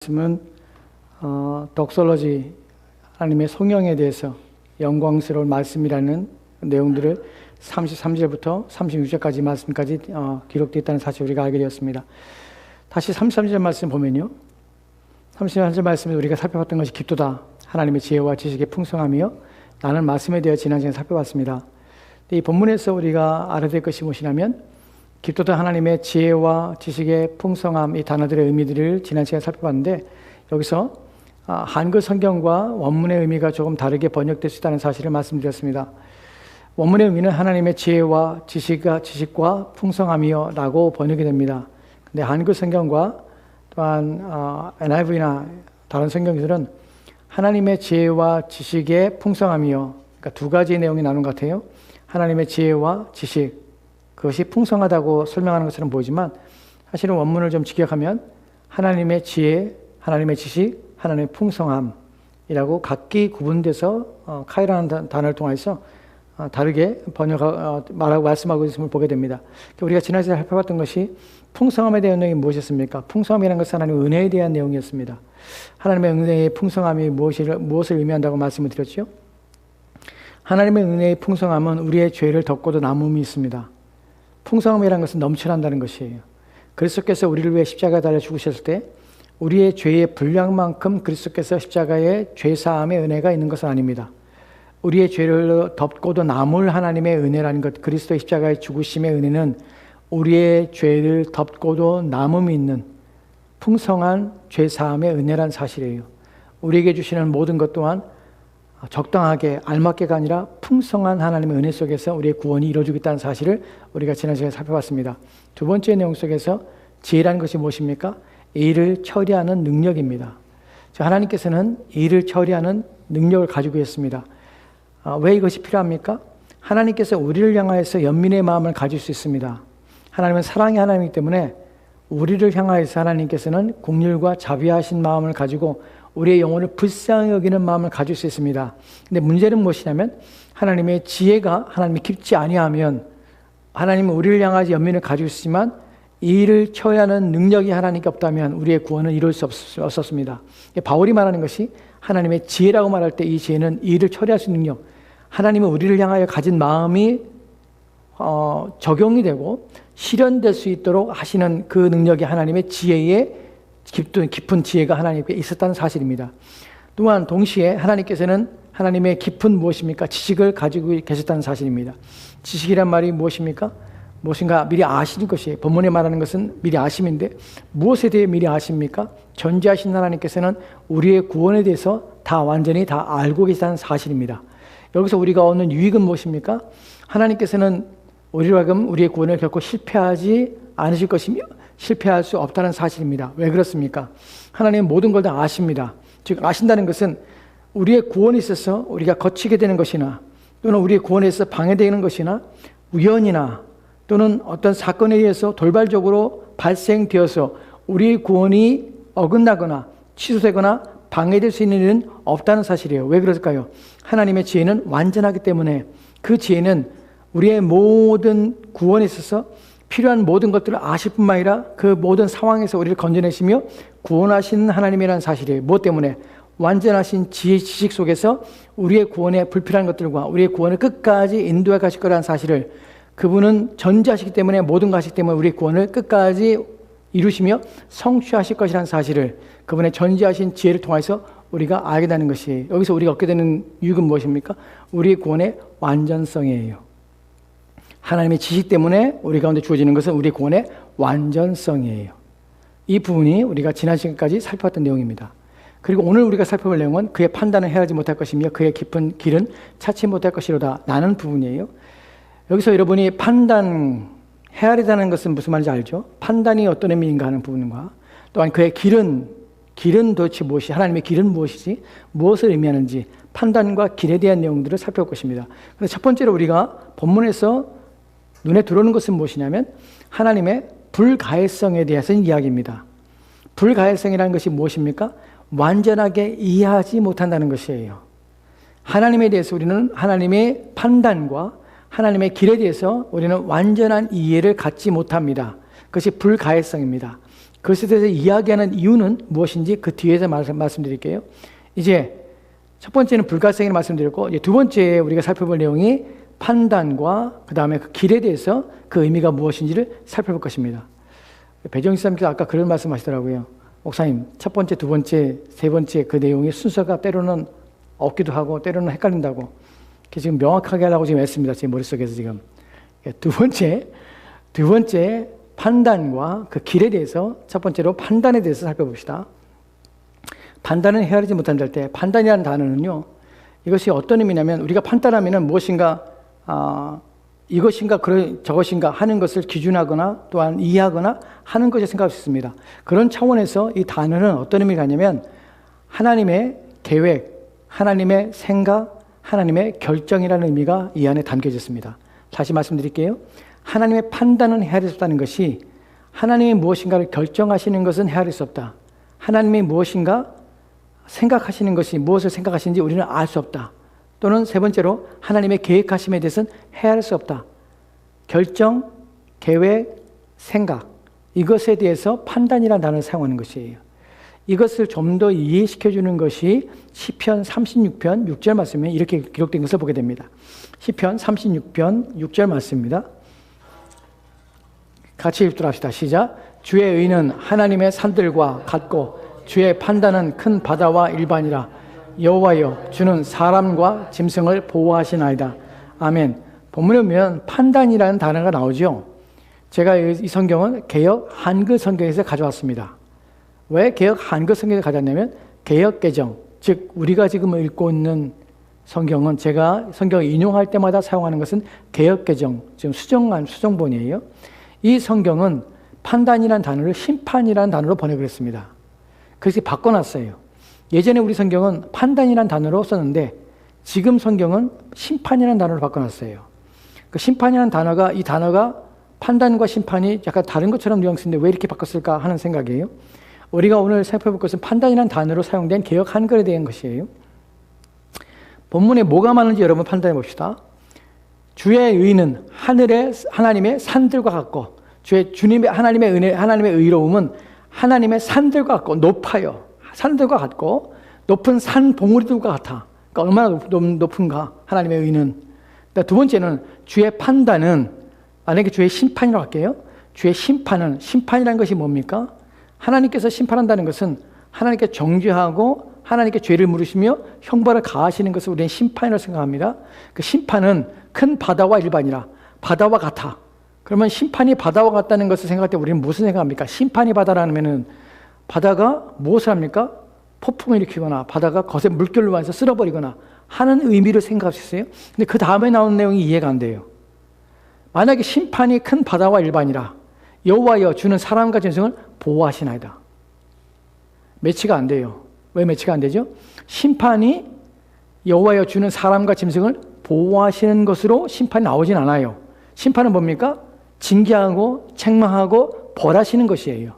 말씀은 덕솔로지, 하나님의 성령에 대해서 영광스러운 말씀이라는 내용들을 33절부터 36절까지 말씀까지 기록되어 있다는 사실을 우리가 알게 되었습니다. 다시 33절 말씀 보면요, 33절 말씀에 우리가 살펴봤던 것이 깊도다, 하나님의 지혜와 지식의 풍성함이요 라는 말씀에 대해 지난 시간에 살펴봤습니다. 이 본문에서 우리가 알아야 될 것이 무엇이냐면, 깊도다 하나님의 지혜와 지식의 풍성함, 이 단어들의 의미들을 지난 시간에 살펴봤는데, 여기서 한글 성경과 원문의 의미가 조금 다르게 번역될 수 있다는 사실을 말씀드렸습니다. 원문의 의미는 하나님의 지혜와 지식과 풍성함이요 라고 번역이 됩니다. 근데 한글 성경과 또한 NIV나 다른 성경들은 하나님의 지혜와 지식의 풍성함이요, 그러니까 두 가지의 내용이 나눈 것 같아요. 하나님의 지혜와 지식, 그것이 풍성하다고 설명하는 것처럼 보이지만, 사실은 원문을 좀 직역하면 하나님의 지혜, 하나님의 지식, 하나님의 풍성함이라고 각기 구분돼서 카이라는 단어를 통해서 다르게 말씀하고 있음을 보게 됩니다. 우리가 지난 시간에 살펴봤던 것이 풍성함에 대한 내용이 무엇이었습니까? 풍성함이라는 것은 하나님의 은혜에 대한 내용이었습니다. 하나님의 은혜의 풍성함이 무엇을 의미한다고 말씀을 드렸죠? 하나님의 은혜의 풍성함은 우리의 죄를 덮고도 남음이 있습니다. 풍성함이라는 것은 넘쳐난다는 것이에요. 그리스도께서 우리를 위해 십자가에 달려 죽으셨을 때 우리의 죄의 분량만큼 그리스도께서 십자가에 죄사함의 은혜가 있는 것은 아닙니다. 우리의 죄를 덮고도 남을 하나님의 은혜라는 것, 그리스도의 십자가의 죽으심의 은혜는 우리의 죄를 덮고도 남음이 있는 풍성한 죄사함의 은혜란 사실이에요. 우리에게 주시는 모든 것 또한 적당하게 알맞게가 아니라 풍성한 하나님의 은혜 속에서 우리의 구원이 이루어지고 있다는 사실을 우리가 지난 시간에 살펴봤습니다. 두 번째 내용 속에서 지혜라는 것이 무엇입니까? 일을 처리하는 능력입니다. 하나님께서는 일을 처리하는 능력을 가지고 있습니다. 왜 이것이 필요합니까? 하나님께서 우리를 향하여서 연민의 마음을 가질 수 있습니다. 하나님은 사랑의 하나님이기 때문에 우리를 향하여서 하나님께서는 긍휼과 자비하신 마음을 가지고 우리의 영혼을 불쌍히 여기는 마음을 가질 수 있습니다. 근데 문제는 무엇이냐면, 하나님의 지혜가 하나님이 깊지 아니하면, 하나님은 우리를 향하여 연민을 가지고 있지만 이 일을 처리하는 능력이 하나님께 없다면 우리의 구원은 이룰 수 없었습니다. 바울이 말하는 것이 하나님의 지혜라고 말할 때, 이 지혜는 이 일을 처리할 수 있는 능력, 하나님은 우리를 향하여 가진 마음이 적용이 되고 실현될 수 있도록 하시는 그 능력이 하나님의 지혜의 깊은 지혜가 하나님께 있었다는 사실입니다. 또한 동시에 하나님께서는 하나님의 깊은 무엇입니까? 지식을 가지고 계셨다는 사실입니다. 지식이란 말이 무엇입니까? 무엇인가 미리 아시는 것이에요. 본문에 말하는 것은 미리 아심인데, 무엇에 대해 미리 아십니까? 전지하신 하나님께서는 우리의 구원에 대해서 완전히 다 알고 계시다는 사실입니다. 여기서 우리가 얻는 유익은 무엇입니까? 하나님께서는 우리로 하여금 우리의 구원을 결코 실패하지 않으실 것이며 실패할 수 없다는 사실입니다. 왜 그렇습니까? 하나님은 모든 걸 다 아십니다. 즉, 아신다는 것은 우리의 구원에 있어서 우리가 거치게 되는 것이나, 또는 우리의 구원에 있어서 방해되는 것이나, 우연이나 또는 어떤 사건에 의해서 돌발적으로 발생되어서 우리의 구원이 어긋나거나 취소되거나 방해될 수 있는 일은 없다는 사실이에요. 왜 그럴까요? 하나님의 지혜는 완전하기 때문에, 그 지혜는 우리의 모든 구원에 있어서 필요한 모든 것들을 아실 뿐만 아니라 그 모든 상황에서 우리를 건져내시며 구원하시는 하나님이라는 사실이에요. 무엇 때문에? 완전하신 지혜, 지식 속에서 우리의 구원에 불필요한 것들과 우리의 구원을 끝까지 인도해 가실 거라는 사실을, 그분은 전지하시기 때문에, 모든 거 하시기 때문에 우리의 구원을 끝까지 이루시며 성취하실 것이라는 사실을, 그분의 전지하신 지혜를 통해서 우리가 알게 되는 것이에요. 여기서 우리가 얻게 되는 유익은 무엇입니까? 우리의 구원의 완전성이에요. 하나님의 지식 때문에 우리 가운데 주어지는 것은 우리의 구원의 완전성이에요. 이 부분이 우리가 지난 시간까지 살펴봤던 내용입니다. 그리고 오늘 우리가 살펴볼 내용은 그의 판단을 헤아리지 못할 것이며 그의 깊은 길은 찾지 못할 것이로다 라는 부분이에요. 여기서 여러분이 헤아리다는 것은 무슨 말인지 알죠? 판단이 어떤 의미인가 하는 부분과, 또한 그의 길은 도대체 무엇이, 하나님의 길은 무엇이지, 무엇을 의미하는지, 판단과 길에 대한 내용들을 살펴볼 것입니다. 그래서 첫 번째로 우리가 본문에서 눈에 들어오는 것은 무엇이냐면, 하나님의 불가해성에 대해서 이야기입니다. 불가해성이라는 것이 무엇입니까? 완전하게 이해하지 못한다는 것이에요. 하나님에 대해서 우리는 하나님의 판단과 하나님의 길에 대해서 우리는 완전한 이해를 갖지 못합니다. 그것이 불가해성입니다. 그것에 대해서 이야기하는 이유는 무엇인지 그 뒤에서 말씀드릴게요. 이제 첫 번째는 불가성을 말씀드렸고, 이제 두 번째 우리가 살펴볼 내용이 판단과 그 다음에 그 길에 대해서 그 의미가 무엇인지를 살펴볼 것입니다. 배정식 사님께서 아까 그런 말씀 하시더라고요. 목사님, 첫 번째, 두 번째, 세 번째 그 내용의 순서가 때로는 없기도 하고 때로는 헷갈린다고. 지금 명확하게 하려고 지금 했습니다. 제 머릿속에서 지금. 두 번째 판단과 그 길에 대해서 첫 번째로 판단에 대해서 살펴봅시다. 판단은 헤아리지 못한다 때 판단이라는 단어는요. 이것이 어떤 의미냐면 우리가 판단하면은 무엇인가 이것인가 저것인가 하는 것을 기준하거나 또한 이해하거나 하는 것을 생각할 수 있습니다. 그런 차원에서 이 단어는 어떤 의미가 있냐면 하나님의 계획, 하나님의 생각, 하나님의 결정이라는 의미가 이 안에 담겨져 있습니다. 다시 말씀드릴게요. 하나님의 판단은 헤아릴 수 없다는 것이 하나님이 무엇인가를 결정하시는 것은 헤아릴 수 없다. 하나님이 무엇인가 생각하시는 것이 무엇을 생각하시는지 우리는 알 수 없다. 또는 세 번째로 하나님의 계획하심에 대해서는 헤아릴 수 없다. 결정, 계획, 생각 이것에 대해서 판단이라는 단어를 사용하는 것이에요. 이것을 좀 더 이해시켜주는 것이 시편 36편 6절 말씀에 이렇게 기록된 것을 보게 됩니다. 시편 36편 6절 말씀입니다. 같이 읽도록 합시다. 시작. 주의 의는 하나님의 산들과 같고 주의 판단은 큰 바다와 일반이라. 여호와여 주는 사람과 짐승을 보호하시나이다. 아멘. 본문에 보면 판단이라는 단어가 나오죠. 제가 이 성경은 개역 한글 성경에서 가져왔습니다. 왜 개역 한글 성경을 가져왔냐면 개역 개정, 즉 우리가 지금 읽고 있는 성경은 제가 성경을 인용할 때마다 사용하는 것은 개역 개정, 지금 수정본이에요. 이 성경은 판단이라는 단어를 심판이라는 단어로 번역을 했습니다. 그래서 바꿔놨어요. 예전에 우리 성경은 판단이라는 단어로 썼는데 지금 성경은 심판이라는 단어로 바꿔놨어요. 그 심판이라는 단어가 이 단어가 판단과 심판이 약간 다른 것처럼 뉘앙스인데 왜 이렇게 바꿨을까 하는 생각이에요. 우리가 오늘 살펴볼 것은 판단이라는 단어로 사용된 개역 한글에 대한 것이에요. 본문에 뭐가 많은지 여러분 판단해 봅시다. 주의 의는 하나님의 산들과 같고 하나님의 은혜, 하나님의 의로움은 하나님의 산들과 같고 높아요. 산들과 같고 높은 산 봉우리들과 같아. 그러니까 얼마나 높은가 하나님의 의는. 두 번째는 주의 판단은 만약에 주의 심판이라고 할게요. 주의 심판이라는 것이 뭡니까? 하나님께서 심판한다는 것은 하나님께 정죄하고 하나님께 죄를 물으시며 형벌을 가하시는 것을 우리는 심판이라고 생각합니다. 그 심판은 큰 바다와 일반이라. 바다와 같아. 그러면 심판이 바다와 같다는 것을 생각할 때 우리는 무슨 생각합니까? 심판이 바다라면은 바다가 무엇을 합니까? 폭풍을 일으키거나 바다가 거센 물결로 와서 쓸어버리거나 하는 의미를 생각할 수 있어요. 근데 그 다음에 나오는 내용이 이해가 안 돼요. 만약에 심판이 큰 바다와 일반이라 여호와여 주는 사람과 짐승을 보호하시나이다. 매치가 안 돼요. 왜 매치가 안 되죠? 심판이 여호와여 주는 사람과 짐승을 보호하시는 것으로 심판이 나오진 않아요. 심판은 뭡니까? 징계하고 책망하고 벌하시는 것이에요.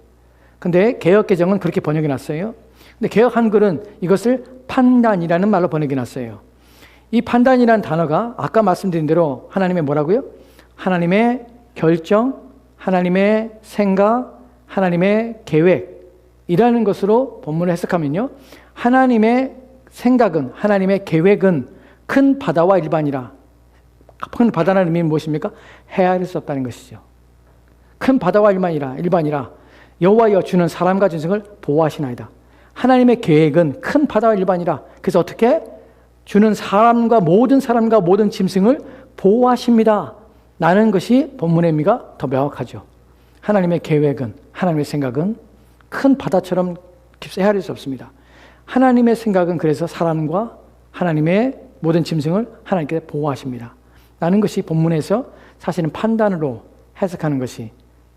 근데 개역 개정은 그렇게 번역해 놨어요. 근데 개역 한글은 이것을 판단이라는 말로 번역해 놨어요. 이 판단이라는 단어가 아까 말씀드린 대로 하나님의 뭐라고요? 하나님의 결정, 하나님의 생각, 하나님의 계획이라는 것으로 본문을 해석하면요. 하나님의 생각은, 하나님의 계획은 큰 바다와 일반이라. 큰 바다라는 의미는 무엇입니까? 헤아릴 수 없다는 것이죠. 큰 바다와 일반이라 여호와여 주는 사람과 짐승을 보호하시나이다. 하나님의 계획은 큰 바다와 일반이라. 그래서 어떻게? 주는 모든 사람과 모든 짐승을 보호하십니다. 라는 것이 본문의 의미가 더 명확하죠. 하나님의 계획은, 하나님의 생각은 큰 바다처럼 깊이 헤아릴 수 없습니다. 하나님의 생각은 그래서 사람과 하나님의 모든 짐승을 하나님께서 보호하십니다. 라는 것이 본문에서 사실은 판단으로 해석하는 것이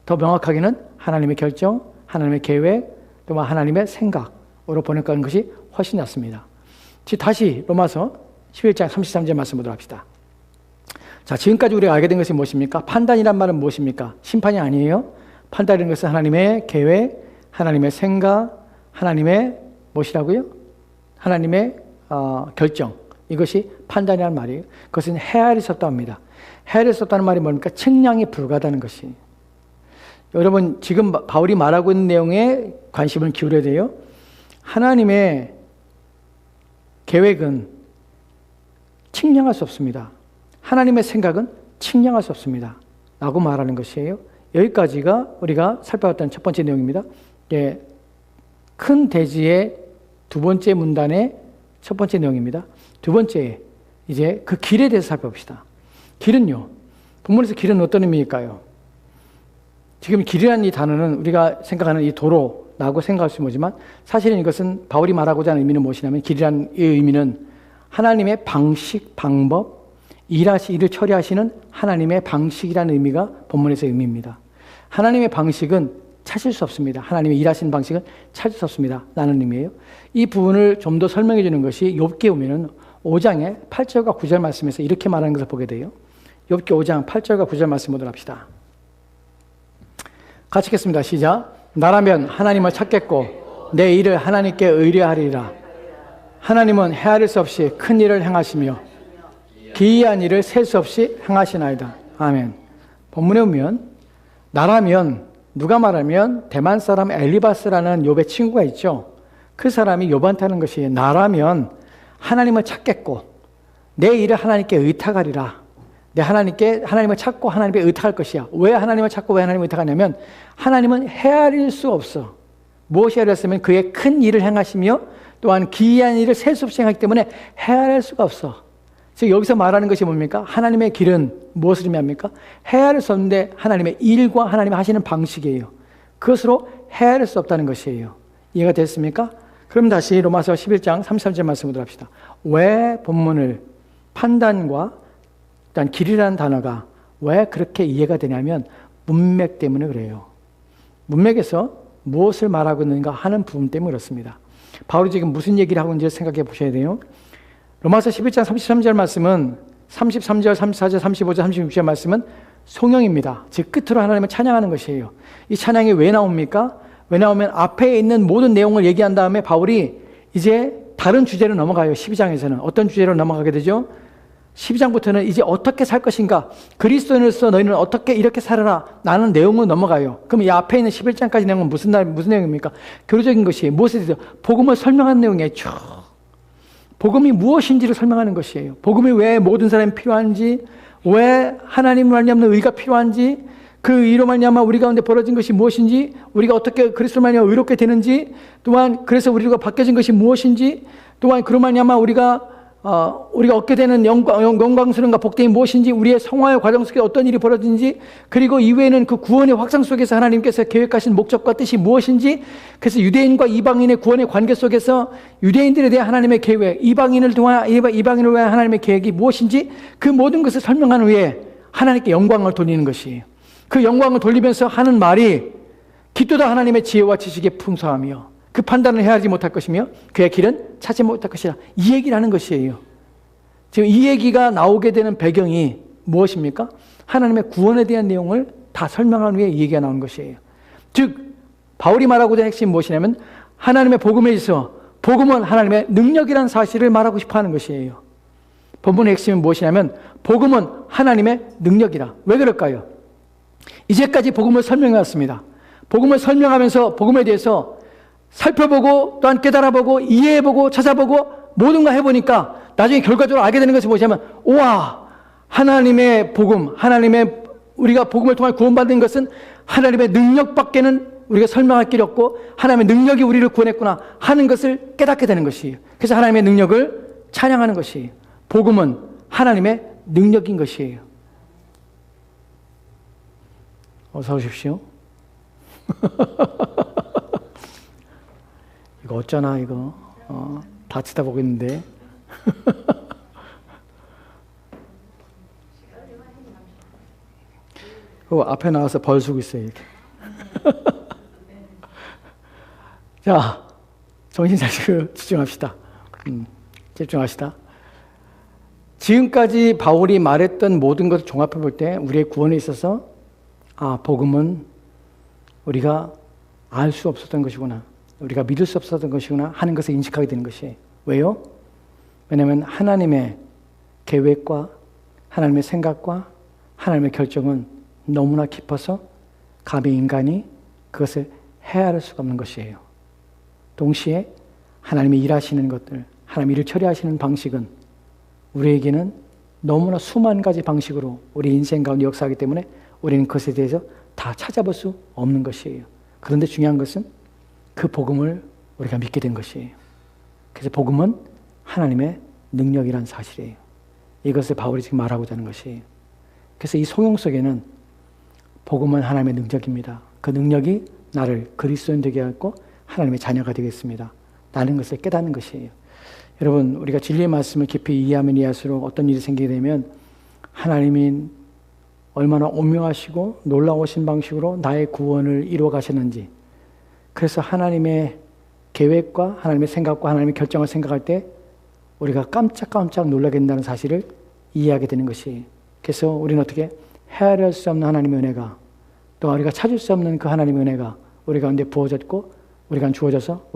더 명확하게는 하나님의 결정, 하나님의 계획, 또 하나님의 생각으로 번역하는 것이 훨씬 낫습니다. 다시 로마서 11장 33절 말씀 보도록 합시다. 자, 지금까지 우리가 알게 된 것이 무엇입니까? 판단이란 말은 무엇입니까? 심판이 아니에요. 판단이라는 것은 하나님의 계획, 하나님의 생각, 하나님의 무엇이라고요? 하나님의 결정. 이것이 판단이라는 말이에요. 그것은 헤아릴 수 없다고 합니다. 헤아릴 수 없다는 말이 뭡니까? 측량이 불가하다는 것이. 여러분 지금 바울이 말하고 있는 내용에 관심을 기울여야 돼요. 하나님의 계획은 측량할 수 없습니다. 하나님의 생각은 측량할 수 없습니다. 라고 말하는 것이에요. 여기까지가 우리가 살펴봤던 첫 번째 내용입니다. 예, 큰 대지의 두 번째 문단의 첫 번째 내용입니다. 두 번째, 이제 그 길에 대해서 살펴봅시다. 길은요, 본문에서 길은 어떤 의미일까요? 지금 길이라는 이 단어는 우리가 생각하는 이 도로라고 생각할 수 있지만 사실은 이것은 바울이 말하고자 하는 의미는 무엇이냐면 길이라는 이 의미는 하나님의 방식, 방법, 일을 처리하시는 하나님의 방식이라는 의미가 본문에서의 의미입니다. 하나님의 방식은 찾을 수 없습니다. 하나님의 일하시는 방식은 찾을 수 없습니다. 라는 의미예요. 이 부분을 좀 더 설명해 주는 것이 욥기에 오면은 5장의 8절과 9절 말씀에서 이렇게 말하는 것을 보게 돼요. 욥기 5장 8절과 9절 말씀 보도록 합시다. 같이 읽겠습니다. 시작. 나라면 하나님을 찾겠고 내 일을 하나님께 의뢰하리라. 하나님은 헤아릴 수 없이 큰 일을 행하시며 기이한 일을 셀 수 없이 행하시나이다. 아멘. 본문에 보면 나라면, 누가 말하면 대만 사람 엘리바스라는 욥의 친구가 있죠. 그 사람이 욥한테 하는 것이 나라면 하나님을 찾겠고 내 일을 하나님께 의탁하리라. 하나님을 찾고 하나님께 의탁할 것이야. 왜 하나님을 찾고 왜 하나님을 의탁하냐면 하나님은 헤아릴 수 없어. 무엇이 헤아렸으면 그의 큰 일을 행하시며 또한 기이한 일을 셀 수 없이 행하기 때문에 헤아릴 수가 없어. 즉 여기서 말하는 것이 뭡니까? 하나님의 길은 무엇을 의미합니까? 헤아릴 수 없는데 하나님의 일과 하나님이 하시는 방식이에요. 그것으로 헤아릴 수 없다는 것이에요. 이해가 됐습니까? 그럼 다시 로마서 11장 33절 말씀 보도록 합시다. 왜 본문을 판단과 일단 길이라는 단어가 왜 그렇게 이해가 되냐면 문맥 때문에 그래요. 문맥에서 무엇을 말하고 있는가 하는 부분 때문에 그렇습니다. 바울이 지금 무슨 얘기를 하고 있는지 생각해 보셔야 돼요. 로마서 11장 33절 말씀은 33절, 34절, 35절, 36절 말씀은 송영입니다. 즉 끝으로 하나님을 찬양하는 것이에요. 이 찬양이 왜 나옵니까? 왜 나오면 앞에 있는 모든 내용을 얘기한 다음에 바울이 이제 다른 주제로 넘어가요. 12장에서는 어떤 주제로 넘어가게 되죠? 12장부터는 이제 어떻게 살 것인가, 그리스도인으로서 너희는 어떻게 이렇게 살아라 라는 내용으로 넘어가요. 그럼 이 앞에 있는 11장까지 내용은 무슨 내용입니까? 교류적인 것이에요. 무엇에 대해서? 복음을 설명하는 내용이에요. 쭉. 복음이 무엇인지를 설명하는 것이에요. 복음이 왜 모든 사람이 필요한지, 왜 하나님 말미암는 의가 필요한지, 그 의로 말미암아 우리 가운데 벌어진 것이 무엇인지, 우리가 어떻게 그리스도 말미암아 의롭게 되는지, 또한 그래서 우리가 바뀌어진 것이 무엇인지, 또한 그로 말미암아 우리가 얻게 되는 영광스러움과 복됨이 무엇인지, 우리의 성화의 과정 속에 어떤 일이 벌어진지, 그리고 이후에는 그 구원의 확장 속에서 하나님께서 계획하신 목적과 뜻이 무엇인지, 그래서 유대인과 이방인의 구원의 관계 속에서 유대인들에 대한 하나님의 계획, 이방인을 위한 하나님의 계획이 무엇인지, 그 모든 것을 설명한 후에 하나님께 영광을 돌리는 것이에요. 그 영광을 돌리면서 하는 말이 기도다 하나님의 지혜와 지식의 풍성하며 그 판단을 헤아리지 못할 것이며 그의 길은 찾지 못할 것이라, 이 얘기를 하는 것이에요. 지금 이 얘기가 나오게 되는 배경이 무엇입니까? 하나님의 구원에 대한 내용을 다 설명한 후에 이 얘기가 나오는 것이에요. 즉 바울이 말하고자 하는 핵심이 무엇이냐면 하나님의 복음에 있어 복음은 하나님의 능력이라는 사실을 말하고 싶어 하는 것이에요. 본문의 핵심은 무엇이냐면 복음은 하나님의 능력이라. 왜 그럴까요? 이제까지 복음을 설명해 왔습니다. 복음을 설명하면서 복음에 대해서 살펴보고 또한 깨달아보고 이해해보고 찾아보고 모든 거 해보니까 나중에 결과적으로 알게 되는 것이 무엇이냐면, 우와, 하나님의 복음, 우리가 복음을 통해 구원받는 것은 하나님의 능력밖에는 우리가 설명할 길이 없고 하나님의 능력이 우리를 구원했구나 하는 것을 깨닫게 되는 것이에요. 그래서 하나님의 능력을 찬양하는 것이에요. 복음은 하나님의 능력인 것이에요. 어서 오십시오. 이거 어쩌나 이거 다 쳐다보고 있는데. 그 앞에 나와서 벌 쓰고 있어요 이렇게. 자, 정신 차리고 집중합시다. 집중합시다. 지금까지 바울이 말했던 모든 것을 종합해 볼 때 우리의 구원에 있어서 복음은 우리가 알 수 없었던 것이구나, 우리가 믿을 수 없었던 것이구나 하는 것을 인식하게 되는 것이에요. 왜요? 왜냐하면 하나님의 계획과 하나님의 생각과 하나님의 결정은 너무나 깊어서 감히 인간이 그것을 헤아릴 수가 없는 것이에요. 동시에 하나님이 일하시는 것들, 하나님 일을 처리하시는 방식은 우리에게는 너무나 수만 가지 방식으로 우리 인생 가운데 역사하기 때문에 우리는 그것에 대해서 다 찾아볼 수 없는 것이에요. 그런데 중요한 것은 그 복음을 우리가 믿게 된 것이에요. 그래서 복음은 하나님의 능력이란 사실이에요. 이것을 바울이 지금 말하고자 하는 것이에요. 그래서 이 성경 속에는 복음은 하나님의 능력입니다. 그 능력이 나를 그리스도인 되게 하고 하나님의 자녀가 되겠습니다. 라는 것을 깨닫는 것이에요. 여러분, 우리가 진리의 말씀을 깊이 이해하면 이해할수록 어떤 일이 생기게 되면 하나님이 얼마나 오묘하시고 놀라우신 방식으로 나의 구원을 이루어 가셨는지, 그래서 하나님의 계획과 하나님의 생각과 하나님의 결정을 생각할 때 우리가 깜짝깜짝 놀라게 된다는 사실을 이해하게 되는 것이에요. 그래서 우리는 어떻게 헤아릴 수 없는 하나님의 은혜가, 또 우리가 찾을 수 없는 그 하나님의 은혜가 우리 가운데 부어졌고 우리가 주어져서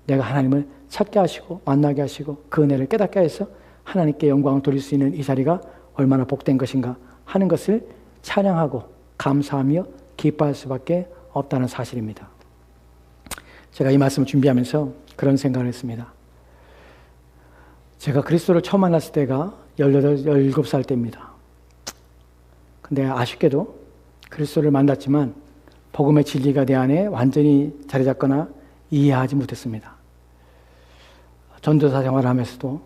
내가 하나님을 찾게 하시고 만나게 하시고 그 은혜를 깨닫게 해서 하나님께 영광을 돌릴 수 있는 이 자리가 얼마나 복된 것인가 하는 것을 찬양하고 감사하며 기뻐할 수밖에 없다는 사실입니다. 제가 이 말씀을 준비하면서 그런 생각을 했습니다. 제가 그리스도를 처음 만났을 때가 17살 때입니다. 근데 아쉽게도 그리스도를 만났지만 복음의 진리가 내 안에 완전히 자리 잡거나 이해하지 못했습니다. 전도사 생활을 하면서도,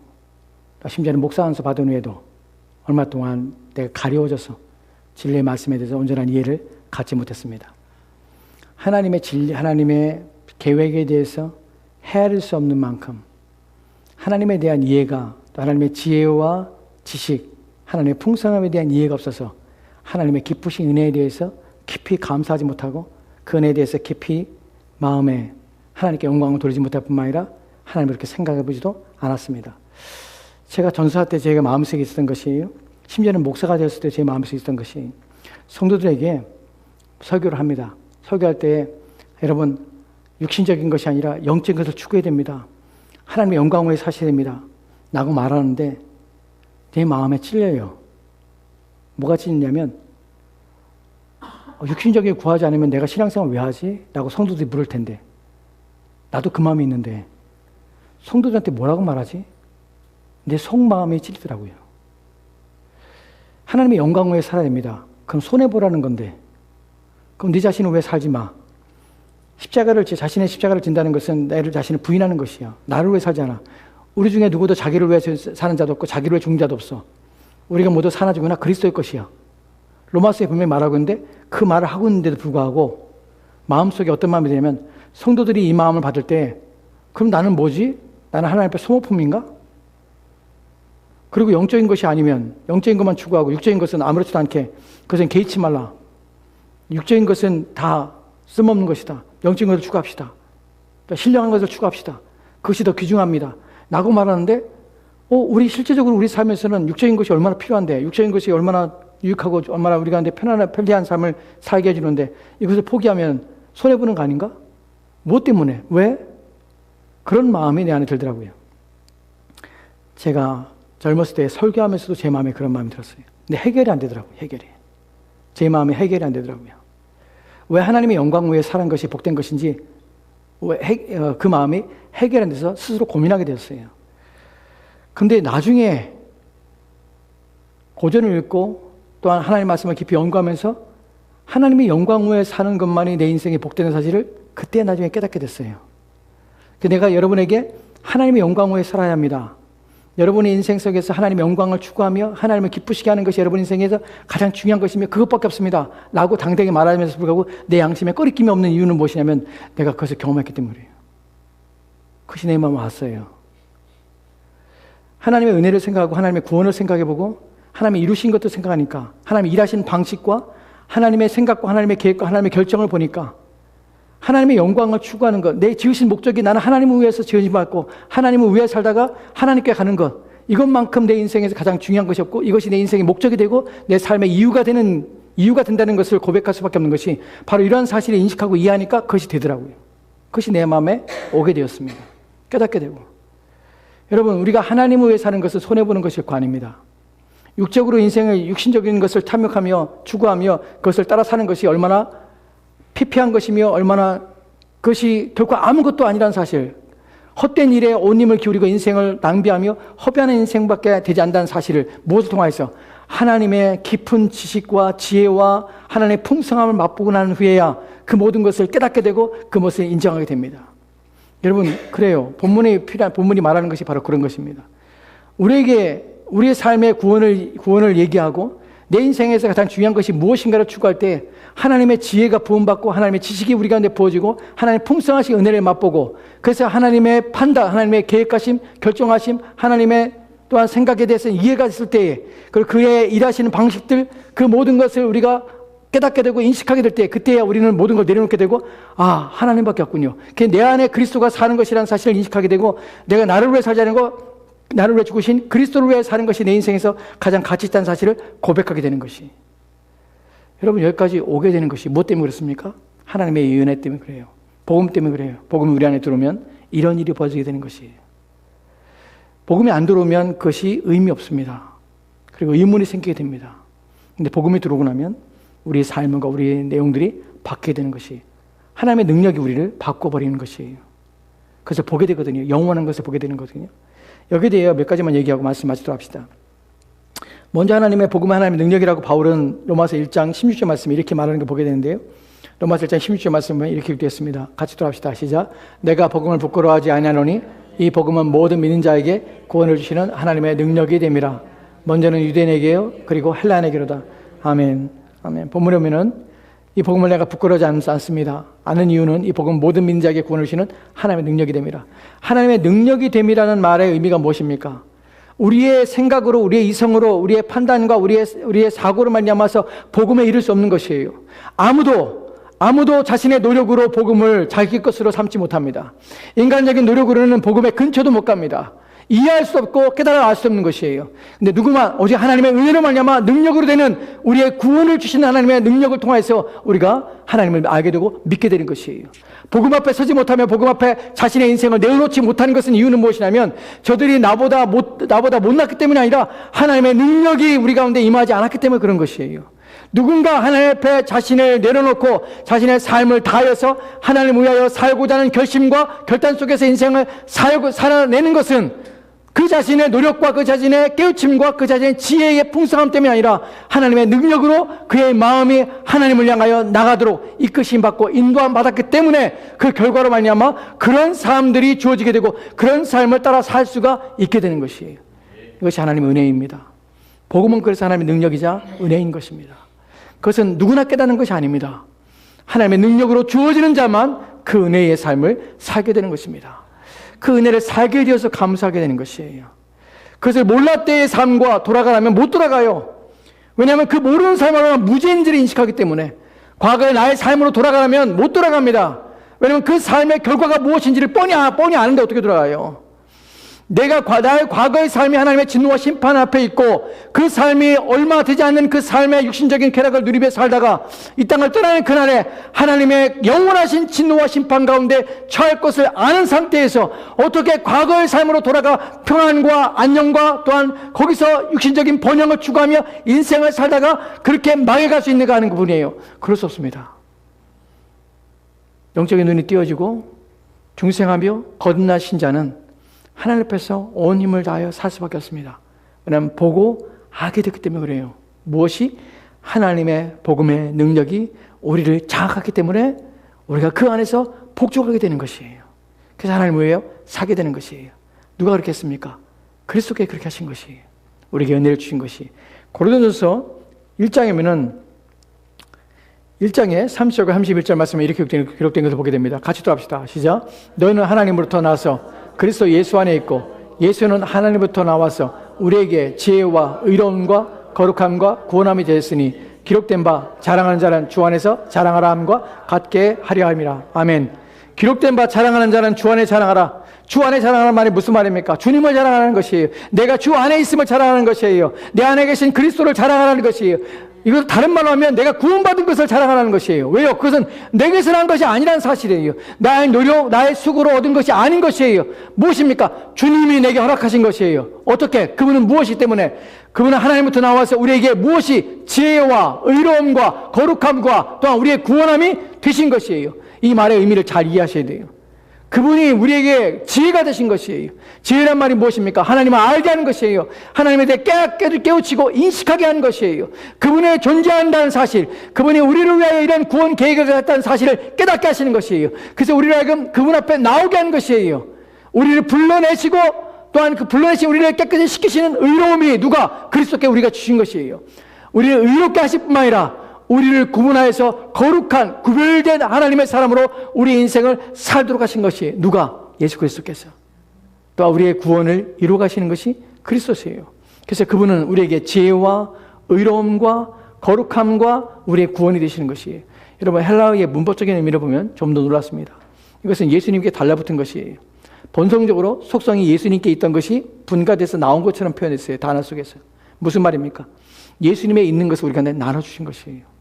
심지어는 목사 안수 받은 후에도 얼마 동안 내가 가려워져서 진리의 말씀에 대해서 온전한 이해를 갖지 못했습니다. 하나님의 진리, 하나님의 계획에 대해서 헤아릴 수 없는 만큼 하나님에 대한 이해가, 또 하나님의 지혜와 지식, 하나님의 풍성함에 대한 이해가 없어서 하나님의 기쁘신 은혜에 대해서 깊이 감사하지 못하고 그 은혜에 대해서 깊이 마음에 하나님께 영광을 돌리지 못할 뿐만 아니라 하나님을 그렇게 생각해 보지도 않았습니다. 제가 전수할 때 제가 마음속에 있었던 것이에요. 심지어는 목사가 되었을 때 제 마음속에 있었던 것이, 성도들에게 설교를 합니다. 설교할 때 여러분, 육신적인 것이 아니라 영적인 것을 추구해야 됩니다. 하나님의 영광을 위해 사셔야 됩니다. 라고 말하는데 내 마음에 찔려요. 뭐가 찔리냐면, 육신적인 게 구하지 않으면 내가 신앙생활 왜 하지? 라고 성도들이 물을 텐데, 나도 그 마음이 있는데 성도들한테 뭐라고 말하지? 내 속마음이 찔리더라고요. 하나님의 영광을 위해 살아야 됩니다. 그럼 손해보라는 건데, 그럼 네 자신을 왜 살지 마? 자신의 십자가를 진다는 것은 나를 자신을 부인하는 것이야. 나를 위해 살지 않아. 우리 중에 누구도 자기를 위해 사는 자도 없고 자기를 위해 죽는 자도 없어. 우리가 모두 사나 죽으나 그리스도의 것이야. 로마서에 분명히 말하고 있는데 그 말을 하고 있는데도 불구하고 마음속에 어떤 마음이 드냐면, 성도들이 이 마음을 받을 때 그럼 나는 뭐지? 나는 하나님 앞에 소모품인가? 그리고 영적인 것이 아니면 영적인 것만 추구하고 육적인 것은 아무렇지도 않게 그것은 개의치 말라. 육적인 것은 다 쓸모없는 것이다. 영적인 것을 추구합시다. 신령한 것을 추구합시다. 그것이 더 귀중합니다. 라고 말하는데, 우리 실제적으로 우리 삶에서는 육적인 것이 얼마나 필요한데, 육적인 것이 얼마나 유익하고 얼마나 우리 가운데 편리한 삶을 살게 해주는데 이것을 포기하면 손해보는 거 아닌가? 무엇 때문에? 왜? 그런 마음이 내 안에 들더라고요. 제가 젊었을 때 설교하면서도 제 마음에 그런 마음이 들었어요. 근데 해결이 안 되더라고요. 제 마음에 해결이 안 되더라고요. 왜 하나님의 영광 위에 사는 것이 복된 것인지 그 마음이 해결 안 돼서 스스로 고민하게 되었어요. 근데 나중에 고전을 읽고 또한 하나님의 말씀을 깊이 연구하면서 하나님의 영광 위에 사는 것만이 내 인생에 복되는 사실을 그때 나중에 깨닫게 됐어요. 내가 여러분에게 하나님의 영광 위에 살아야 합니다. 여러분의 인생 속에서 하나님의 영광을 추구하며 하나님을 기쁘시게 하는 것이 여러분 인생에서 가장 중요한 것이며 그것밖에 없습니다. 라고 당당히 말하면서 불구하고 내 양심에 꺼리낌이 없는 이유는 무엇이냐면 내가 그것을 경험했기 때문이에요. 그것이 내 마음에 왔어요. 하나님의 은혜를 생각하고 하나님의 구원을 생각해보고 하나님의 이루신 것도 생각하니까 하나님의 일하신 방식과 하나님의 생각과 하나님의 계획과 하나님의 결정을 보니까 하나님의 영광을 추구하는 것, 내 지으신 목적이 나는 하나님을 위해서 지으신 받고 하나님을 위해 살다가 하나님께 가는 것, 이것만큼 내 인생에서 가장 중요한 것이 없고 이것이 내 인생의 목적이 되고 내 삶의 이유가 된다는 것을 고백할 수밖에 없는 것이 바로 이러한 사실을 인식하고 이해하니까 그것이 되더라고요. 그것이 내 마음에 오게 되었습니다. 깨닫게 되고. 여러분, 우리가 하나님을 위해 사는 것을 손해보는 것이 아닙니다. 육적으로 인생의 육신적인 것을 탐욕하며 추구하며 그것을 따라 사는 것이 얼마나 피폐한 것이며 얼마나 그것이 결코 아무것도 아니라는 사실, 헛된 일에 온 힘을 기울이고 인생을 낭비하며 허비하는 인생밖에 되지 않는다는 사실을 무엇을 통하여서 하나님의 깊은 지식과 지혜와 하나님의 풍성함을 맛보고 난 후에야 그 모든 것을 깨닫게 되고 그 모습을 인정하게 됩니다. 여러분, 그래요. 본문이 말하는 것이 바로 그런 것입니다. 우리에게 우리의 삶의 구원을 얘기하고 내 인생에서 가장 중요한 것이 무엇인가를 추구할 때 하나님의 지혜가 부음받고 하나님의 지식이 우리 가운데 부어지고 하나님의 풍성하신 은혜를 맛보고, 그래서 하나님의 판단, 하나님의 계획하심, 결정하심, 하나님의 또한 생각에 대해서 이해가 있을 때에, 그리고 그의 일하시는 방식들, 그 모든 것을 우리가 깨닫게 되고 인식하게 될 때, 그때야 우리는 모든 걸 내려놓게 되고, 아, 하나님밖에 없군요. 내 안에 그리스도가 사는 것이라는 사실을 인식하게 되고, 내가 나를 위해 살자는 거, 나를 위해 죽으신 그리스도를 위해 사는 것이 내 인생에서 가장 가치 있다는 사실을 고백하게 되는 것이, 여러분, 여기까지 오게 되는 것이 무엇 때문에 그렇습니까? 하나님의 은혜 때문에 그래요. 복음 때문에 그래요. 복음이 우리 안에 들어오면 이런 일이 벌어지게 되는 것이에요. 복음이 안 들어오면 그것이 의미 없습니다. 그리고 의문이 생기게 됩니다. 근데 복음이 들어오고 나면 우리의 삶과 우리의 내용들이 바뀌게 되는 것이, 하나님의 능력이 우리를 바꿔버리는 것이에요. 그래서 보게 되거든요. 영원한 것을 보게 되는 거거든요. 여기에 대해 몇 가지만 얘기하고 말씀 마치도록 합시다. 먼저 하나님의 복음은 하나님의 능력이라고 바울은 로마서 1장 16절 말씀에 이렇게 말하는 걸 보게 되는데요. 로마서 1장 16절 말씀은 이렇게 기록되었습니다. 같이 돌아갑시다. 시작. 내가 복음을 부끄러워하지 아니하노니 이 복음은 모든 믿는 자에게 구원을 주시는 하나님의 능력이 됨이라. 먼저는 유대인에게요, 그리고 헬라인에게로다. 아멘. 아멘. 본문에 보면은 이 복음을 내가 부끄러워하지 않습니다. 아는 이유는 이 복음은 모든 믿는 자에게 구원을 주시는 하나님의 능력이 됨이라. 하나님의 능력이 됨이라는 말의 의미가 무엇입니까? 우리의 생각으로, 우리의 이성으로, 우리의 판단과 우리의 사고로 말미암아서 복음에 이를 수 없는 것이에요. 아무도 자신의 노력으로 복음을 자기 것으로 삼지 못합니다. 인간적인 노력으로는 복음의 근처도 못 갑니다. 이해할 수 없고 깨달아 알 수 없는 것이에요. 근데 누구만 오직 하나님의 은혜로 말미암아 능력으로 되는 우리의 구원을 주시는 하나님의 능력을 통해서 우리가 하나님을 알게 되고 믿게 되는 것이에요. 복음 앞에 서지 못하며 복음 앞에 자신의 인생을 내어놓지 못하는 것은 이유는 무엇이냐면 저들이 나보다 못났기 때문이 아니라 하나님의 능력이 우리 가운데 임하지 않았기 때문에 그런 것이에요. 누군가 하나님 앞에 자신을 내려놓고 자신의 삶을 다하여서 하나님을 위하여 살고자 하는 결심과 결단 속에서 인생을 살아내는 것은 그 자신의 노력과 그 자신의 깨우침과 그 자신의 지혜의 풍성함 때문이 아니라 하나님의 능력으로 그의 마음이 하나님을 향하여 나가도록 이끄심 받고 인도함 받았기 때문에 그 결과로 말미암아 그런 사람들이 주어지게 되고 그런 삶을 따라 살 수가 있게 되는 것이에요. 이것이 하나님의 은혜입니다. 복음은 그래서 하나님의 능력이자 은혜인 것입니다. 그것은 누구나 깨닫는 것이 아닙니다. 하나님의 능력으로 주어지는 자만 그 은혜의 삶을 살게 되는 것입니다. 그 은혜를 살게 되어서 감사하게 되는 것이에요. 그것을 몰랐대의 삶과 돌아가라면 못 돌아가요. 왜냐하면 그 모르는 삶을 무죄인지를 인식하기 때문에. 과거의 나의 삶으로 돌아가라면 못 돌아갑니다. 왜냐하면 그 삶의 결과가 무엇인지를 뻔히 아는데 어떻게 돌아가요? 나의 과거의 삶이 하나님의 진노와 심판 앞에 있고 그 삶이 얼마 되지 않는 그 삶의 육신적인 쾌락을 누리며 살다가 이 땅을 떠나는 그날에 하나님의 영원하신 진노와 심판 가운데 처할 것을 아는 상태에서 어떻게 과거의 삶으로 돌아가 평안과 안녕과 또한 거기서 육신적인 번영을 추구하며 인생을 살다가 그렇게 망해갈 수 있는가 하는 분이에요. 그럴 수 없습니다. 영적인 눈이 띄어지고 중생하며 거듭나신 자는 하나님 앞에서 온 힘을 다하여 살 수밖에 없습니다. 왜냐하면 보고 알게 됐기 때문에 그래요. 무엇이? 하나님의 복음의 능력이 우리를 장악하기 때문에 우리가 그 안에서 복종하게 되는 것이에요. 그래서 하나님 왜요? 사게 되는 것이에요. 누가 그렇게 했습니까? 그리스도께 그렇게 하신 것이에요. 우리에게 은혜를 주신 것이. 고린도전서 1장이면은 1장에 30절과 31절 말씀에 이렇게 기록된 것을 보게 됩니다. 같이 또 합시다. 시작. 너희는 하나님으로부터 나서 그리스도 예수 안에 있고 예수는 하나님부터 나와서 우리에게 지혜와 의로움과 거룩함과 구원함이 되었으니 기록된 바 자랑하는 자는 주 안에서 자랑하라 함과 같게 하려 함이라. 아멘. 기록된 바 자랑하는 자는 주 안에 자랑하라. 주 안에 자랑하는 말이 무슨 말입니까? 주님을 자랑하는 것이에요. 내가 주 안에 있음을 자랑하는 것이에요. 내 안에 계신 그리스도를 자랑하는 것이에요. 이걸 다른 말로 하면 내가 구원받은 것을 자랑하는 것이에요. 왜요? 그것은 내게서 난 것이 아니라는 사실이에요. 나의 노력, 나의 수고로 얻은 것이 아닌 것이에요. 무엇입니까? 주님이 내게 허락하신 것이에요. 어떻게? 그분은 무엇이 때문에? 그분은 하나님부터 나와서 우리에게 무엇이 지혜와 의로움과 거룩함과 또한 우리의 구원함이 되신 것이에요. 이 말의 의미를 잘 이해하셔야 돼요. 그분이 우리에게 지혜가 되신 것이에요. 지혜란 말이 무엇입니까? 하나님을 알게 하는 것이에요. 하나님에 대해 깨우치고 인식하게 하는 것이에요. 그분이 존재한다는 사실, 그분이 우리를 위하여 이런 구원 계획을 가졌다는 사실을 깨닫게 하시는 것이에요. 그래서 우리를 하여금 그분 앞에 나오게 하는 것이에요. 우리를 불러내시고 또한 그 불러내신 우리를 깨끗이 시키시는 의로움이 누가? 그리스도께 우리가 주신 것이에요. 우리를 의롭게 하실 뿐만 아니라 우리를 구분하여서 거룩한 구별된 하나님의 사람으로 우리 인생을 살도록 하신 것이 누가? 예수 그리스도께서. 또 우리의 구원을 이루어 가시는 것이 그리스도세요. 그래서 그분은 우리에게 지혜와 의로움과 거룩함과 우리의 구원이 되시는 것이에요. 여러분 헬라어의 문법적인 의미를 보면 좀 더 놀랍습니다. 이것은 예수님께 달라붙은 것이에요. 본성적으로 속성이 예수님께 있던 것이 분가돼서 나온 것처럼 표현했어요. 단어 속에서. 무슨 말입니까? 예수님에 있는 것을 우리 가운데 나눠주신 것이에요.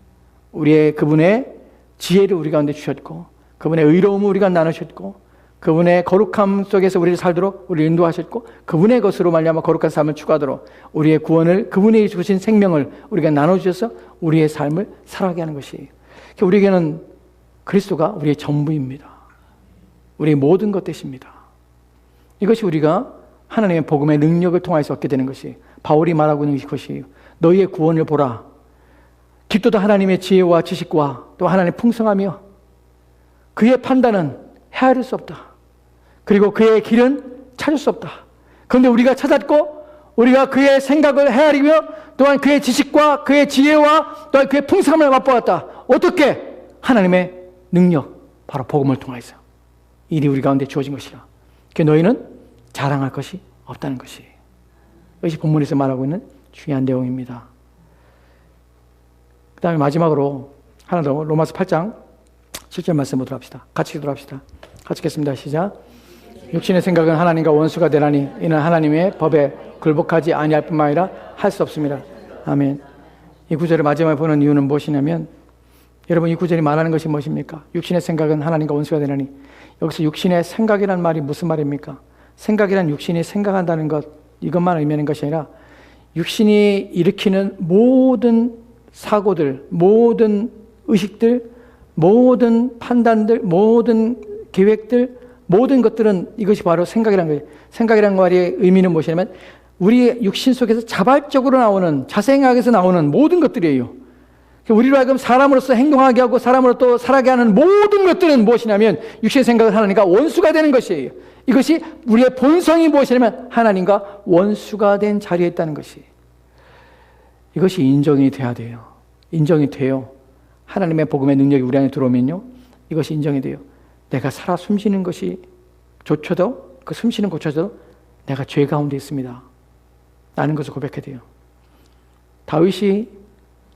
우리의 그분의 지혜를 우리 가운데 주셨고, 그분의 의로움을 우리가 나누셨고, 그분의 거룩함 속에서 우리를 살도록 우리를 인도하셨고, 그분의 것으로 말미암아 거룩한 삶을 추구하도록 우리의 구원을, 그분이 주신 생명을 우리가 나눠주셔서 우리의 삶을 살아가게 하는 것이에요. 우리에게는 그리스도가 우리의 전부입니다. 우리의 모든 것 되십니다. 이것이 우리가 하나님의 복음의 능력을 통해서 얻게 되는 것이에요. 바울이 말하고 있는 것이에요. 너희의 구원을 보라. 깊도다 하나님의 지혜와 지식과 또 하나님의 풍성하며 그의 판단은 헤아릴 수 없다. 그리고 그의 길은 찾을 수 없다. 그런데 우리가 찾았고 우리가 그의 생각을 헤아리며 또한 그의 지식과 그의 지혜와 또한 그의 풍성함을 맛보았다. 어떻게? 하나님의 능력, 바로 복음을 통해서 일이 우리 가운데 주어진 것이라. 그 너희는 자랑할 것이 없다는 것이에요. 이것이 본문에서 말하고 있는 중요한 내용입니다. 그 다음에 마지막으로 하나 더 로마서 8장 7절 말씀 보도록 합시다. 같이 기도합시다. 같이 읽겠습니다. 시작. 육신의 생각은 하나님과 원수가 되나니 이는 하나님의 법에 굴복하지 아니할 뿐만 아니라 할 수 없습니다. 아멘. 이 구절을 마지막에 보는 이유는 무엇이냐면 여러분 이 구절이 말하는 것이 무엇입니까? 육신의 생각은 하나님과 원수가 되나니 여기서 육신의 생각이라는 말이 무슨 말입니까? 생각이란 육신이 생각한다는 것 이것만 의미하는 것이 아니라 육신이 일으키는 모든 사고들, 모든 의식들, 모든 판단들, 모든 계획들, 모든 것들은 이것이 바로 생각이라는 거예요. 생각이라는 말의 의미는 무엇이냐면 우리 육신 속에서 자발적으로 나오는, 자생각에서 나오는 모든 것들이에요. 우리로 하여금 사람으로서 행동하게 하고 사람으로 또 살아가게 하는 모든 것들은 무엇이냐면 육신의 생각을 하나님과 원수가 되는 것이에요. 이것이 우리의 본성이 무엇이냐면 하나님과 원수가 된 자리에 있다는 것이에요. 이것이 인정이 돼야 돼요. 인정이 돼요. 하나님의 복음의 능력이 우리 안에 들어오면요. 이것이 인정이 돼요. 내가 살아 숨쉬는 것이 조차도 그 숨쉬는 곳조차도 내가 죄 가운데 있습니다. 라는 것을 고백해야 돼요. 다윗이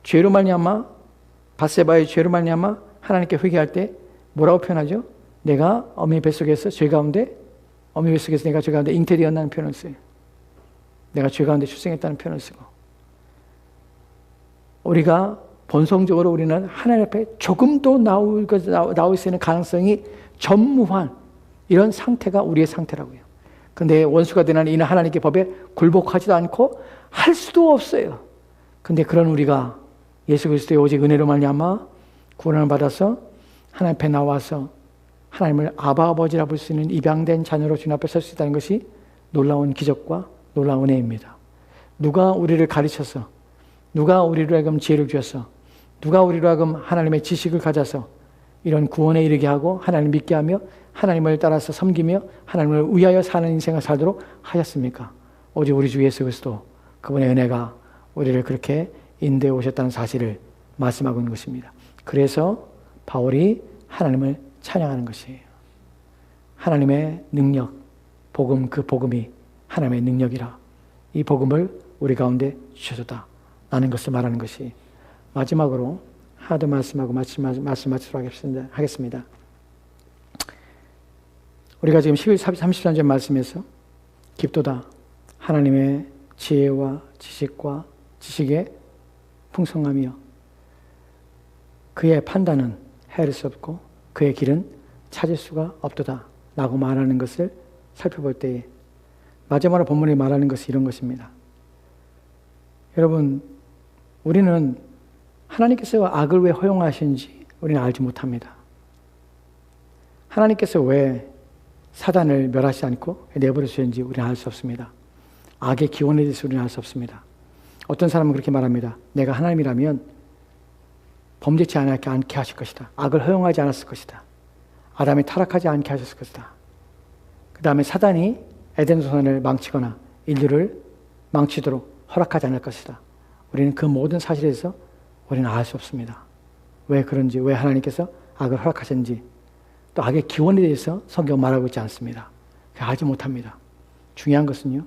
죄로 말미암아 밧세바의 죄로 말미암아 하나님께 회개할 때 뭐라고 표현하죠? 내가 어미 뱃속에서 죄 가운데 어미 뱃속에서 내가 죄 가운데 잉태되었다는 표현을 써요. 내가 죄 가운데 출생했다는 표현을 쓰고 우리가 본성적으로 우리는 하나님 앞에 조금도 나올 수 있는 가능성이 전무한 이런 상태가 우리의 상태라고요. 그런데 원수가 되나니 이는 하나님께 법에 굴복하지도 않고 할 수도 없어요. 그런데 그런 우리가 예수 그리스도의 오직 은혜로 말미암아 구원을 받아서 하나님 앞에 나와서 하나님을 아바 아버지라 부를 수 있는 입양된 자녀로 주님 앞에 설 수 있다는 것이 놀라운 기적과 놀라운 은혜입니다. 누가 우리를 가르쳐서 누가 우리로 하여금 지혜를 주어서 누가 우리로 하여금 하나님의 지식을 가져서 이런 구원에 이르게 하고 하나님을 믿게 하며 하나님을 따라서 섬기며 하나님을 위하여 사는 인생을 살도록 하셨습니까? 오직 우리 주 예수 그리스도 그분의 은혜가 우리를 그렇게 인도해 오셨다는 사실을 말씀하고 있는 것입니다. 그래서 바울이 하나님을 찬양하는 것이에요. 하나님의 능력, 복음, 그 복음이 하나님의 능력이라 이 복음을 우리 가운데 주셨다 라는 것을 말하는 것이 마지막으로 하나 더 말씀하고 말씀 마치도록 하겠습니다. 우리가 지금 33절 말씀에서 깊도다 하나님의 지혜와 지식과 지식의 풍성하며 그의 판단은 헤아릴 수 없고 그의 길은 찾을 수가 없도다 라고 말하는 것을 살펴볼 때에 마지막으로 본문이 말하는 것이 이런 것입니다. 여러분, 우리는 하나님께서 악을 왜 허용하시는지 우리는 알지 못합니다. 하나님께서 왜 사단을 멸하지 않고 내버려주셨는지 우리는 알 수 없습니다. 악의 기원에 대해서 우리는 알 수 없습니다. 어떤 사람은 그렇게 말합니다. 내가 하나님이라면 범죄치 않게 하실 것이다. 악을 허용하지 않았을 것이다. 아담이 타락하지 않게 하셨을 것이다. 그 다음에 사단이 에덴 동산을 망치거나 인류를 망치도록 허락하지 않을 것이다. 우리는 그 모든 사실에 대해서 우리는 알 수 없습니다. 왜 그런지, 왜 하나님께서 악을 허락하셨는지, 또 악의 기원에 대해서 성경 말하고 있지 않습니다. 알지 못합니다. 중요한 것은요,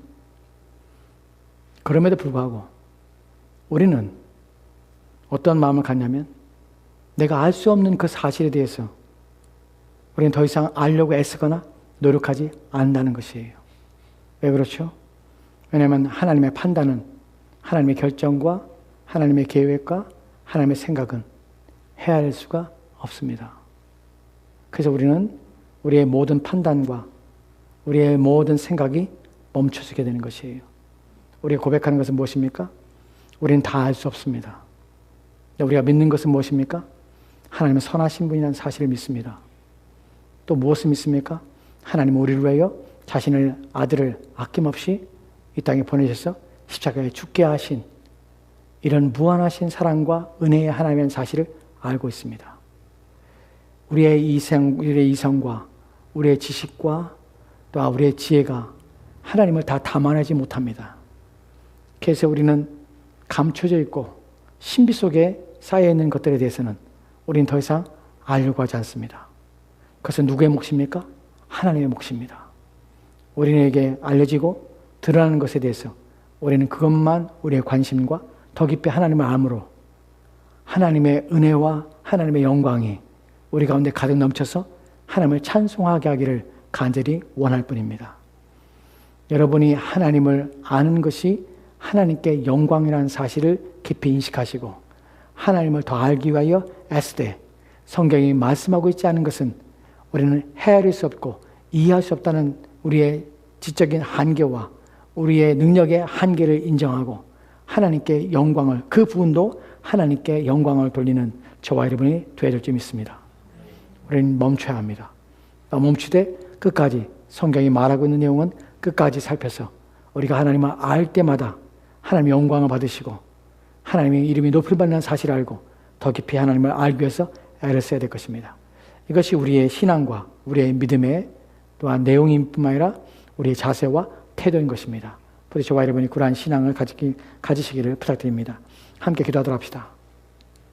그럼에도 불구하고 우리는 어떤 마음을 갖냐면 내가 알 수 없는 그 사실에 대해서 우리는 더 이상 알려고 애쓰거나 노력하지 않는다는 것이에요. 왜 그렇죠? 왜냐하면 하나님의 판단은, 하나님의 결정과 하나님의 계획과 하나님의 생각은 헤아릴 수가 없습니다. 그래서 우리는 우리의 모든 판단과 우리의 모든 생각이 멈춰서게 되는 것이에요. 우리가 고백하는 것은 무엇입니까? 우리는 다 알 수 없습니다. 우리가 믿는 것은 무엇입니까? 하나님은 선하신 분이라는 사실을 믿습니다. 또 무엇을 믿습니까? 하나님은 우리를 위하여 자신의 아들을 아낌없이 이 땅에 보내셔서 십자가에 죽게 하신 이런 무한하신 사랑과 은혜의 하나님의 사실을 알고 있습니다. 우리의 이성과 우리의 지식과 또 우리의 지혜가 하나님을 다 담아내지 못합니다. 그래서 우리는 감춰져 있고 신비 속에 쌓여있는 것들에 대해서는 우리는 더 이상 알려고 하지 않습니다. 그것은 누구의 몫입니까? 하나님의 몫입니다. 우리에게 알려지고 드러나는 것에 대해서 우리는 그것만 우리의 관심과 더 깊이 하나님을 알므로 하나님의 은혜와 하나님의 영광이 우리 가운데 가득 넘쳐서 하나님을 찬송하게 하기를 간절히 원할 뿐입니다. 여러분이 하나님을 아는 것이 하나님께 영광이라는 사실을 깊이 인식하시고 하나님을 더 알기 위하여 애쓰되 성경이 말씀하고 있지 않은 것은 우리는 헤아릴 수 없고 이해할 수 없다는 우리의 지적인 한계와 우리의 능력의 한계를 인정하고 하나님께 영광을, 그 부분도 하나님께 영광을 돌리는 저와 여러분이 되어야 될 줄 믿습니다. 우리는 멈춰야 합니다. 멈추되 끝까지 성경이 말하고 있는 내용은 끝까지 살펴서 우리가 하나님을 알 때마다 하나님의 영광을 받으시고 하나님의 이름이 높을 받는 사실을 알고 더 깊이 하나님을 알기 위해서 애를 써야 될 것입니다. 이것이 우리의 신앙과 우리의 믿음의 또한 내용인 뿐만 아니라 우리의 자세와 태도인 것입니다. 부디 저와 여러분이 그러한 신앙을 가지시기를 부탁드립니다. 함께 기도하도록 합시다.